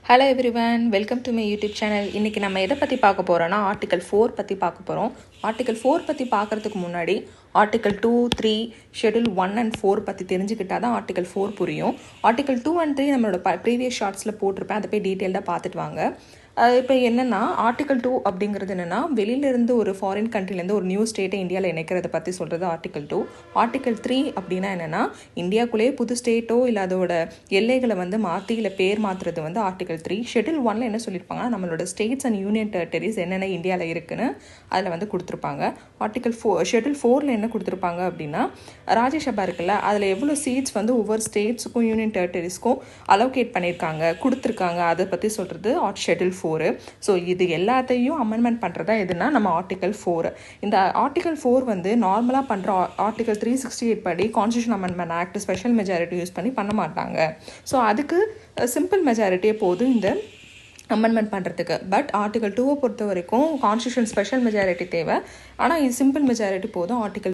Hello everyone, welcome to my YouTube channel. இன்றைக்கி நம்ம எதை பற்றி பார்க்க போகிறோன்னா ஆர்டிகல் 4 பற்றி பார்க்க போகிறோம். ஆர்டிகல் 4 பற்றி பார்க்குறதுக்கு முன்னாடி ஆர்டிகல் 2, 3, ஷெடியூல் 1 and 4 பற்றி தெரிஞ்சுக்கிட்டால் தான் ஆர்டிகல் 4 புரியும். ஆர்டிகல் 2 and 3 நம்மளோட ப்ரீவியஸ் ஷார்ட்ஸில் போட்டிருப்பேன், அதை போய் டீட்டெயில்டாக பார்த்துட்டு வாங்க. இப்போ என்னென்னா ஆர்டிகல் 2 அப்படிங்கிறது என்னென்னா வெளியிலேருந்து ஒரு ஃபாரின் கண்ட்ரிலேருந்து ஒரு நியூ ஸ்டேட்டை இந்தியாவில் இணைக்கிறத பற்றி சொல்கிறது ஆர்டிகல் 2. ஆர்டிகல் 3 அப்படின்னா என்னென்னா இந்தியாவுக்குள்ளேயே புது ஸ்டேட்டோ இல்லை அதோட எல்லைகளை மாற்றி இல்லை பேர் மாற்றுறது ஆர்டிகல் 3. ஷெடியூல் 1 என்ன சொல்லியிருப்பாங்கன்னா நம்மளோட ஸ்டேட்ஸ் அண்ட் யூனியன் டெரிட்டரிஸ் என்னென்ன இந்தியாவில் இருக்குன்னு அதில் கொடுத்துருப்பாங்க. ஆர்டிகல் 4 ஷெடியூல் 4 என்ன கொடுத்துருப்பாங்க அப்படின்னா ராஜ்யசபா இருக்குல்ல, அதில் எவ்வளோ சீட்ஸ் ஒவ்வொரு ஸ்டேட்ஸுக்கும் யூனியன் டெரிட்டரிஸ்க்கும் அலோகேட் பண்ணியிருக்காங்க கொடுத்துருக்காங்க, அதை பற்றி சொல்கிறது ஷெடியூல் 4. ஸோ இது எல்லாத்தையும் அமெண்ட்மெண்ட் பண்ணுறதா எதுனா நம்ம ஆர்டிகல் 4. இந்த ஆர்டிகல் 4 நார்மலாக பண்ணுற ஆர்டிகல் 368 படி constitution amendment act special majority use பண்ணி பண்ண மாட்டாங்க. ஸோ அதுக்கு சிம்பிள் மெஜாரிட்டியே போதும் இந்த அமெண்ட்மெண்ட் பண்ணுறதுக்கு. பட் ஆர்டிகல் 2 பொறுத்த வரைக்கும் கான்ஸ்டியூஷன் ஸ்பெஷல் மெஜாரிட்டி தேவை, ஆனால் இது சிம்பிள் மெஜாரிட்டி போதும். ஆர்டிகல்